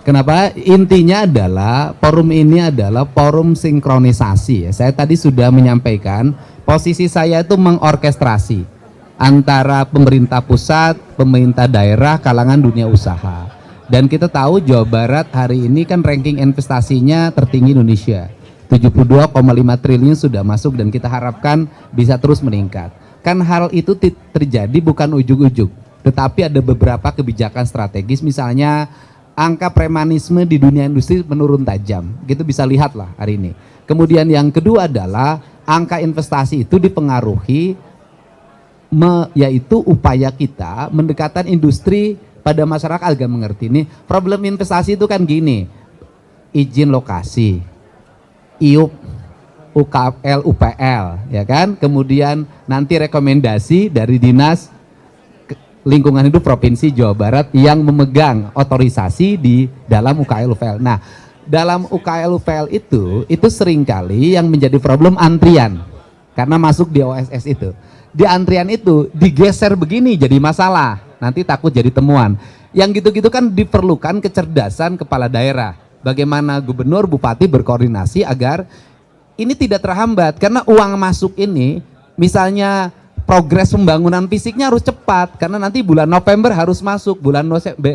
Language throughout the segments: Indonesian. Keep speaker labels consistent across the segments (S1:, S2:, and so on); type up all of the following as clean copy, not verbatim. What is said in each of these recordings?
S1: Kenapa? Intinya adalah forum ini adalah forum sinkronisasi. Saya tadi sudah menyampaikan posisi saya itu mengorkestrasi antara pemerintah pusat, pemerintah daerah, kalangan dunia usaha. Dan kita tahu Jawa Barat hari ini kan ranking investasinya tertinggi Indonesia. 72,5 triliun sudah masuk dan kita harapkan bisa terus meningkat. Kan hal itu terjadi bukan ujug-ujug, tetapi ada beberapa kebijakan strategis, misalnya angka premanisme di dunia industri menurun tajam. Gitu bisa lihatlah hari ini. Kemudian yang kedua adalah angka investasi itu dipengaruhi yaitu upaya kita mendekatkan industri pada masyarakat agar mengerti. Ini problem investasi itu kan gini. Izin lokasi, IUP, UKL, UPL, ya kan? Kemudian nanti rekomendasi dari Dinas Lingkungan Hidup Provinsi Jawa Barat yang memegang otorisasi di dalam UKL UPL. Nah, dalam UKL UPL itu seringkali yang menjadi problem antrian karena masuk di OSS itu. Di antrian itu digeser begini jadi masalah, nanti takut jadi temuan. Yang gitu-gitu kan diperlukan kecerdasan kepala daerah. Bagaimana gubernur, bupati berkoordinasi agar ini tidak terhambat karena uang masuk ini misalnya progres pembangunan fisiknya harus cepat karena nanti bulan November harus masuk, bulan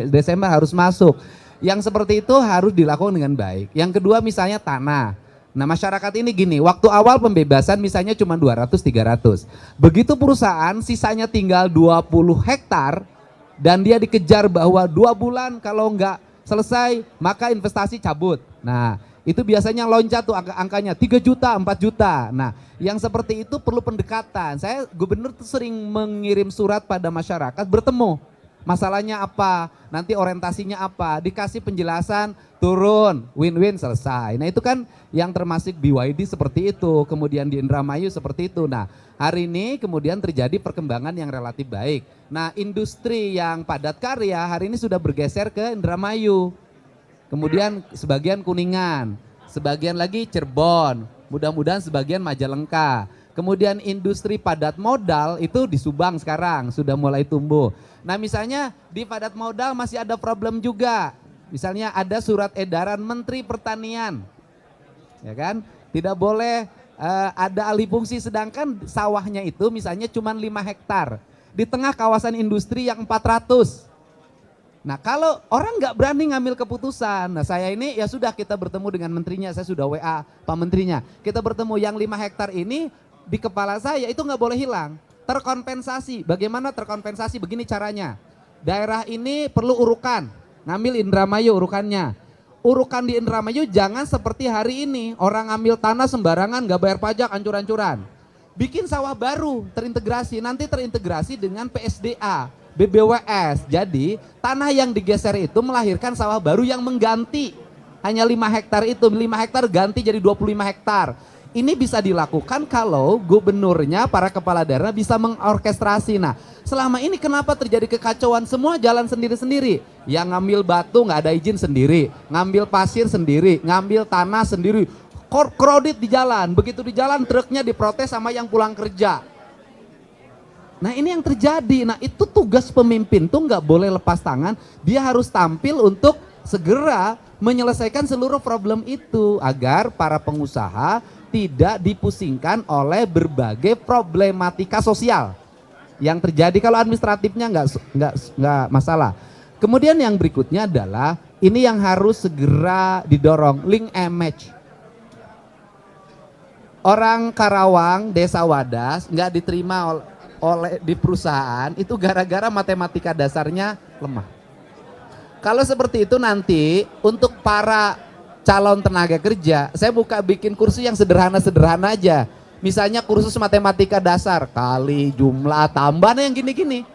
S1: Desember harus masuk. Yang seperti itu harus dilakukan dengan baik. Yang kedua misalnya tanah. Nah masyarakat ini gini, waktu awal pembebasan misalnya cuma 200-300. Begitu perusahaan sisanya tinggal 20 hektar dan dia dikejar bahwa 2 bulan kalau nggak selesai maka investasi cabut. Nah itu biasanya loncat tuh angkanya 3 juta, 4 juta. Nah yang seperti itu perlu pendekatan. Saya gubernur tuh sering mengirim surat pada masyarakat bertemu. Masalahnya apa, nanti orientasinya apa, dikasih penjelasan, turun, win-win, selesai. Nah itu kan yang termasuk BYD seperti itu, kemudian di Indramayu seperti itu. Nah hari ini kemudian terjadi perkembangan yang relatif baik. Nah industri yang padat karya hari ini sudah bergeser ke Indramayu. Kemudian sebagian Kuningan, sebagian lagi Cirebon, mudah-mudahan sebagian Majalengka. Kemudian industri padat modal itu di Subang sekarang sudah mulai tumbuh. Nah misalnya di padat modal masih ada problem juga. Misalnya ada surat edaran Menteri Pertanian, ya kan? Tidak boleh ada alih fungsi sedangkan sawahnya itu misalnya cuma 5 hektar. Di tengah kawasan industri yang 400. Nah kalau orang nggak berani ngambil keputusan, nah saya ini ya sudah kita bertemu dengan menterinya, saya sudah WA Pak Menterinya. Kita bertemu yang 5 hektar ini di kepala saya itu nggak boleh hilang, terkompensasi. Bagaimana terkompensasi? Begini caranya, daerah ini perlu urukan, ngambil Indramayu urukannya. Urukan di Indramayu jangan seperti hari ini, orang ngambil tanah sembarangan nggak bayar pajak ancur-ancuran. Bikin sawah baru terintegrasi, nanti terintegrasi dengan PSDA, BBWS. Jadi tanah yang digeser itu melahirkan sawah baru yang mengganti. Hanya 5 hektar itu, 5 hektar ganti jadi 25 hektar. Ini bisa dilakukan kalau gubernurnya, para kepala daerah bisa mengorkestrasi. Nah selama ini kenapa terjadi kekacauan, semua jalan sendiri-sendiri. Yang ngambil batu nggak ada izin sendiri, ngambil pasir sendiri, ngambil tanah sendiri. Kredit di jalan, begitu di jalan truknya diprotes sama yang pulang kerja. Nah ini yang terjadi. Nah itu tugas pemimpin tuh nggak boleh lepas tangan. Dia harus tampil untuk segera menyelesaikan seluruh problem itu agar para pengusaha tidak dipusingkan oleh berbagai problematika sosial yang terjadi. Kalau administratifnya nggak masalah. Kemudian yang berikutnya adalah ini yang harus segera didorong, link and match. Orang Karawang, Desa Wadas nggak diterima oleh di perusahaan itu gara-gara matematika dasarnya lemah. Kalau seperti itu nanti untuk para calon tenaga kerja, saya bikin kursus yang sederhana-sederhana aja. Misalnya kursus matematika dasar, kali, jumlah, tambah, yang gini-gini.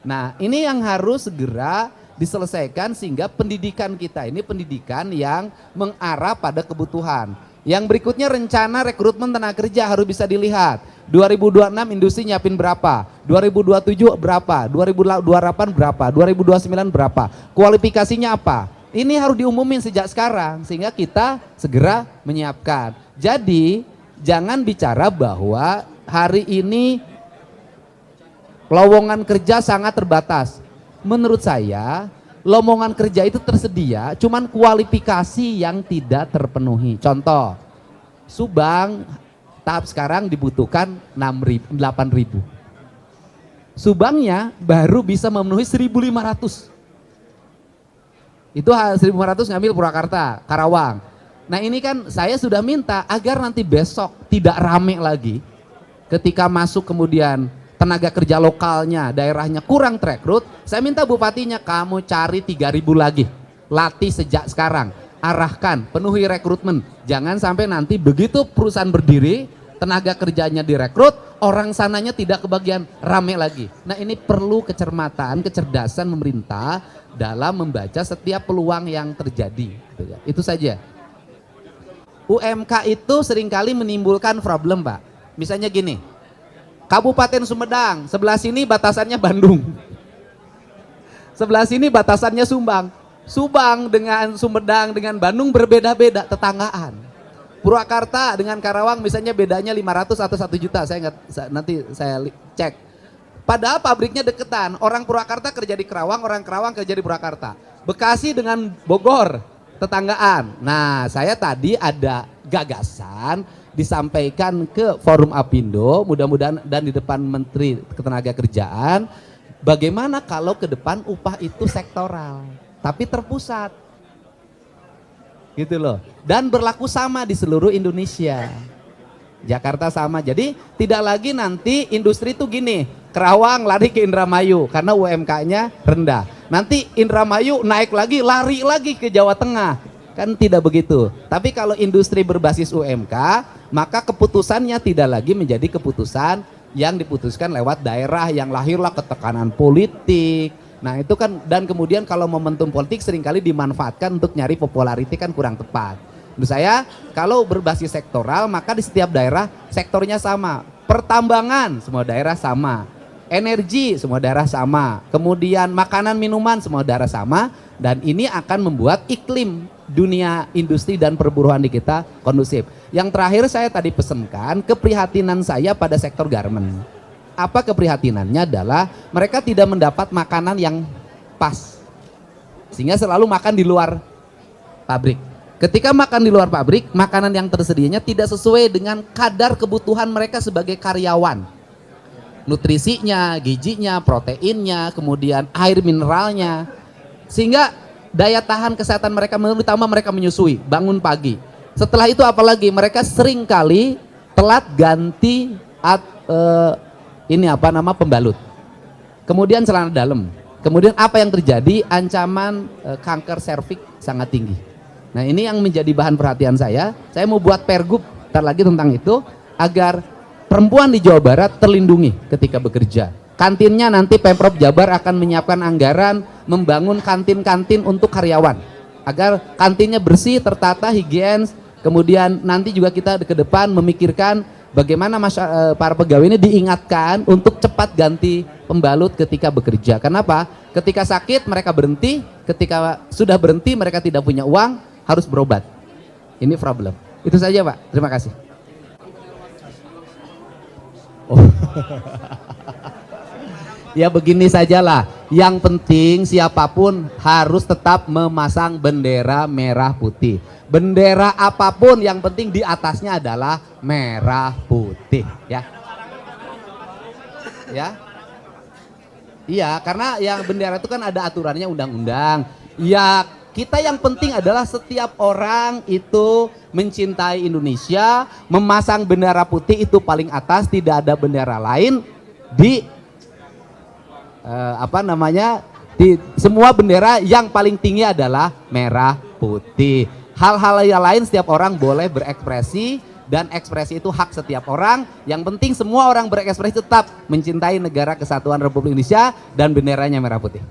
S1: Nah ini yang harus segera diselesaikan sehingga pendidikan kita ini pendidikan yang mengarah pada kebutuhan. Yang berikutnya rencana rekrutmen tenaga kerja harus bisa dilihat. 2026 industri nyiapin berapa, 2027 berapa, 2028 berapa, 2029 berapa, kualifikasinya apa. Ini harus diumumin sejak sekarang sehingga kita segera menyiapkan. Jadi jangan bicara bahwa hari ini lowongan kerja sangat terbatas. Menurut saya lowongan kerja itu tersedia, cuman kualifikasi yang tidak terpenuhi. Contoh, Subang tahap sekarang dibutuhkan 8.000. Subangnya baru bisa memenuhi 1.500. Itu 1.500 ngambil Purwakarta, Karawang. Nah ini kan saya sudah minta agar nanti besok tidak rame lagi. Ketika masuk kemudian tenaga kerja lokalnya, daerahnya kurang terekrut, saya minta bupatinya, kamu cari 3.000 lagi, latih sejak sekarang, arahkan, penuhi rekrutmen, jangan sampai nanti begitu perusahaan berdiri, tenaga kerjanya direkrut, orang sananya tidak kebagian, rame lagi. Nah ini perlu kecermatan, kecerdasan pemerintah dalam membaca setiap peluang yang terjadi. Itu saja. UMK itu seringkali menimbulkan problem Pak, misalnya gini, Kabupaten Sumedang, sebelah sini batasannya Bandung. Sebelah sini batasannya Subang. Subang dengan Sumedang dengan Bandung berbeda-beda tetanggaan. Purwakarta dengan Karawang misalnya bedanya 500 atau 1 juta, nanti saya cek. Padahal pabriknya deketan, orang Purwakarta kerja di Karawang, orang Karawang kerja di Purwakarta. Bekasi dengan Bogor, tetanggaan. Nah, saya tadi ada gagasan disampaikan ke Forum Apindo, mudah-mudahan dan di depan Menteri Ketenagakerjaan, bagaimana kalau ke depan upah itu sektoral, tapi terpusat, gitu loh, dan berlaku sama di seluruh Indonesia. Jakarta sama, jadi tidak lagi nanti industri itu gini, Kerawang lari ke Indramayu karena UMK-nya rendah, nanti Indramayu naik lagi, lari lagi ke Jawa Tengah, kan tidak begitu. Tapi kalau industri berbasis UMK, maka keputusannya tidak lagi menjadi keputusan yang diputuskan lewat daerah yang lahirlah ketekanan politik. Nah itu kan, dan kemudian kalau momentum politik seringkali dimanfaatkan untuk nyari populariti, kan kurang tepat. Menurut saya kalau berbasis sektoral maka di setiap daerah sektornya sama. Pertambangan semua daerah sama, energi semua daerah sama, kemudian makanan minuman semua daerah sama, dan ini akan membuat iklim dunia industri dan perburuan di kita kondusif. Yang terakhir saya tadi pesankan keprihatinan saya pada sektor garment. Apa keprihatinannya adalah mereka tidak mendapat makanan yang pas, sehingga selalu makan di luar pabrik. Ketika makan di luar pabrik, makanan yang tersedianya tidak sesuai dengan kadar kebutuhan mereka sebagai karyawan. Nutrisinya, gizinya, proteinnya, kemudian air mineralnya, sehingga daya tahan kesehatan mereka menurun, ditambah mereka menyusui, bangun pagi. Setelah itu apalagi mereka sering kali telat ganti pembalut. Kemudian celana dalam. Kemudian apa yang terjadi? Ancaman kanker serviks sangat tinggi. Nah ini yang menjadi bahan perhatian saya. Saya mau buat pergub lagi tentang itu agar perempuan di Jawa Barat terlindungi ketika bekerja. Kantinnya nanti Pemprov Jabar akan menyiapkan anggaran membangun kantin-kantin untuk karyawan agar kantinnya bersih, tertata, higienis. Kemudian nanti juga kita ke depan memikirkan bagaimana para pegawai ini diingatkan untuk cepat ganti pembalut ketika bekerja. Kenapa? Ketika sakit mereka berhenti, ketika sudah berhenti mereka tidak punya uang, harus berobat. Ini problem. Itu saja Pak, terima kasih. Oh. Ya begini sajalah, yang penting siapapun harus tetap memasang bendera merah putih. Bendera apapun yang penting di atasnya adalah merah putih, ya. Ya. Iya, karena yang bendera itu kan ada aturannya, undang-undang. Ya, kita yang penting adalah setiap orang itu mencintai Indonesia, memasang bendera putih itu paling atas, tidak ada bendera lain di di semua bendera yang paling tinggi adalah merah putih. Hal-hal yang lain setiap orang boleh berekspresi, dan ekspresi itu hak setiap orang. Yang penting semua orang berekspresi tetap mencintai negara kesatuan Republik Indonesia dan benderanya merah putih.